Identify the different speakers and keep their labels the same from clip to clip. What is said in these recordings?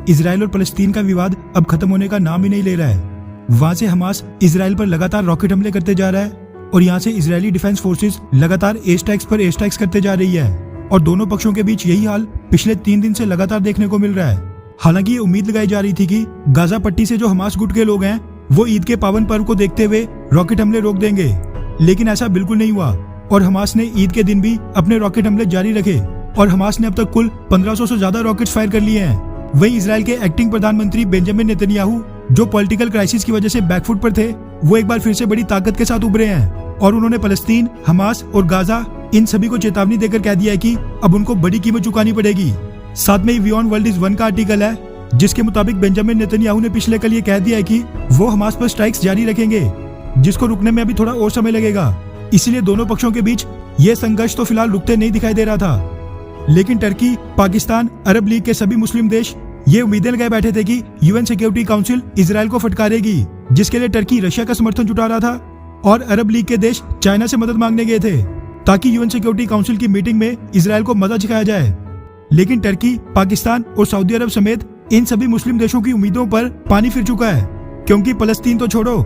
Speaker 1: Israel और फलस्तीन का विवाद अब खत्म होने का नाम ही नहीं ले रहा है। वहां से हमास इसराइल पर लगातार रॉकेट हमले करते जा रहा है और यहाँ से इजरायली डिफेंस फोर्सेस लगातार एयर स्ट्राइक्स पर एयर स्ट्राइक्स करते जा रही है और दोनों पक्षों के बीच यही हाल पिछले 3 दिन से लगातार देखने को मिल रहा है। हालांकि ये उम्मीद लगाई जा रही थी कि गाजा पट्टी से जो हमास गुट के लोग हैं वो ईद के पावन पर्व को देखते हुए रॉकेट हमले रोक देंगे, लेकिन ऐसा बिल्कुल नहीं हुआ और हमास ने ईद के दिन भी अपने रॉकेट हमले जारी रखे और हमास ने अब तक कुल 1500 से ज्यादा रॉकेट्स फायर कर लिए हैं। वहीं इजराइल के एक्टिंग प्रधानमंत्री बेंजामिन नेतन्याहू जो पॉलिटिकल क्राइसिस की वजह से बैकफुट पर थे, वो एक बार फिर से बड़ी ताकत के साथ उभरे हैं और उन्होंने फलस्तीन, हमास और गाजा इन सभी को चेतावनी देकर कह दिया है कि अब उनको बड़ी कीमत चुकानी पड़ेगी। साथ में ही बियॉन्ड वर्ल्ड इज वन का आर्टिकल है जिसके मुताबिक बेंजामिन नेतन्याहू ने पिछले कल ये कह दिया है कि वो हमास पर स्ट्राइक्स जारी रखेंगे, जिसको रुकने में अभी थोड़ा और समय लगेगा। इसीलिए दोनों पक्षों के बीच ये संघर्ष तो फिलहाल रुकते नहीं दिखाई दे रहा था। लेकिन टर्की, पाकिस्तान, अरब लीग के सभी मुस्लिम देश ये उम्मीदें लगाए बैठे थे कि यूएन सिक्योरिटी काउंसिल इसराइल को फटकारेगी, जिसके लिए टर्की रशिया का समर्थन जुटा रहा था और अरब लीग के देश चाइना से मदद मांगने गए थे ताकि यूएन सिक्योरिटी काउंसिल की मीटिंग में इसराइल को मजा सिखाया जाए। लेकिन टर्की, पाकिस्तान और सऊदी अरब समेत इन सभी मुस्लिम देशों की उम्मीदों पर पानी फिर चुका है, क्योंकि फलस्तीन तो छोड़ो,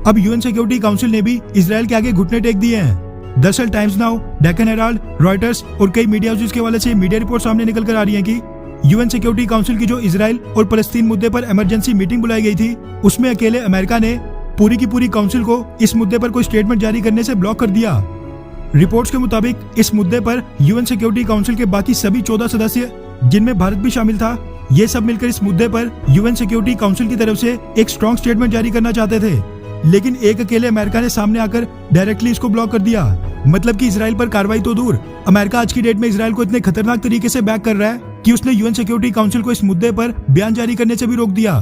Speaker 1: अब यूएन सिक्योरिटी काउंसिल ने भी इसराइल के आगे घुटने टेक दिए हैं। दरअसल times now, Deccan Herald, Reuters और कई मीडिया हाउसेस के हवाले से मीडिया रिपोर्ट सामने निकल कर आ रही है कि यूएन सिक्योरिटी काउंसिल की जो इसराइल और फलस्तीन मुद्दे पर इमरजेंसी मीटिंग बुलाई गई थी, उसमें अकेले अमेरिका ने पूरी की पूरी काउंसिल को इस मुद्दे पर कोई स्टेटमेंट जारी करने से ब्लॉक कर दिया। रिपोर्ट्स के मुताबिक इस मुद्दे पर यूएन सिक्योरिटी काउंसिल के बाकी सभी 14 सदस्य, जिनमें भारत भी शामिल था, ये सब मिलकर इस मुद्दे पर यूएन सिक्योरिटी काउंसिल की तरफ से एक स्ट्रॉन्ग स्टेटमेंट जारी करना चाहते थे, लेकिन एक अकेले अमेरिका ने सामने आकर डायरेक्टली इसको ब्लॉक कर दिया। मतलब कि इसराइल पर कार्रवाई तो दूर, अमेरिका आज की डेट में इसराइल को इतने खतरनाक तरीके से बैक कर रहा है कि उसने यूएन सिक्योरिटी काउंसिल को इस मुद्दे पर बयान जारी करने से भी रोक दिया।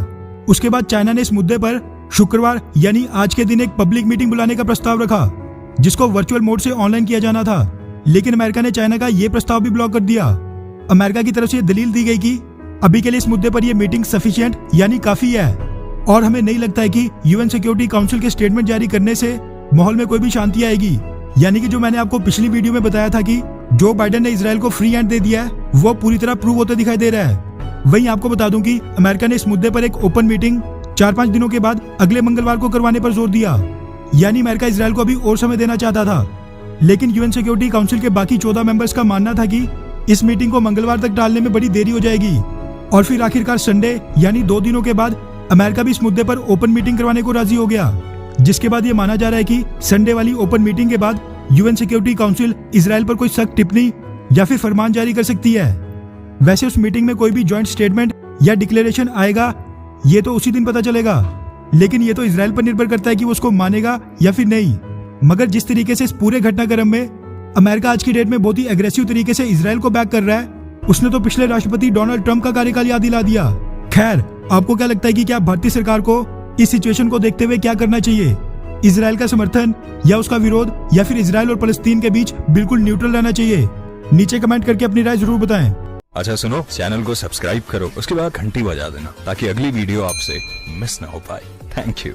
Speaker 1: उसके बाद चाइना ने इस मुद्दे पर शुक्रवार यानी आज के दिन एक पब्लिक मीटिंग बुलाने का प्रस्ताव रखा, जिसको वर्चुअल मोड से ऑनलाइन किया जाना था, लेकिन अमेरिका ने चाइना का ये प्रस्ताव भी ब्लॉक कर दिया। अमेरिका की तरफ से दलील दी गई कि अभी के लिए इस मुद्दे पर यह मीटिंग सफिशिएंट यानी काफी है और हमें नहीं लगता है कि यूएन सिक्योरिटी काउंसिल के स्टेटमेंट जारी करने से माहौल में कोई भी शांति आएगी। यानी कि जो मैंने आपको पिछली वीडियो में बताया था कि जो बाइडेन ने इसराइल को फ्री हैंड दे दिया है, वो पूरी तरह प्रूव होता दिखाई दे रहा है। वहीं आपको बता दूं कि अमेरिका ने इस मुद्दे पर एक ओपन मीटिंग 4-5 दिनों के बाद अगले मंगलवार को करवाने पर जोर दिया। यानी अमेरिका इसराइल को अभी और समय देना चाहता था, लेकिन यूएन सिक्योरिटी काउंसिल के बाकी 14 मेंबर्स का मानना था कि इस मीटिंग को मंगलवार तक डालने में बड़ी देरी हो जाएगी और फिर आखिरकार संडे यानी 2 दिनों के बाद अमेरिका भी इस मुद्दे पर ओपन मीटिंग करवाने को राजी हो गया, जिसके बाद ये माना जा रहा है कि संडे वाली ओपन मीटिंग के बाद यूएन सिक्योरिटी काउंसिल इसराइल पर कोई सख्त टिप्पणी या फिर फरमान जारी कर सकती है। वैसे उस मीटिंग में कोई भी ज्वाइंट स्टेटमेंट या डिक्लेरेशन आएगा ये तो उसी दिन पता चलेगा, लेकिन ये तो इसराइल पर निर्भर करता है कि वो उसको मानेगा या फिर नहीं। मगर जिस तरीके से इस पूरे घटनाक्रम में अमेरिका आज की डेट में बहुत ही एग्रेसिव तरीके से इसराइल को बैक कर रहा है, उसने तो पिछले राष्ट्रपति डोनाल्ड ट्रंप का कार्यकाल याद दिला दिया। खैर, आपको क्या लगता है कि क्या भारतीय सरकार को इस सिचुएशन को देखते हुए क्या करना चाहिए? इसराइल का समर्थन या उसका विरोध, या फिर इसराइल और फलस्तीन के बीच बिल्कुल न्यूट्रल रहना चाहिए? नीचे कमेंट करके अपनी राय जरूर बताएं।
Speaker 2: अच्छा सुनो, चैनल को सब्सक्राइब करो, उसके बाद घंटी बजा देना ताकि अगली वीडियो आपसे मिस ना हो पाए। Thank you.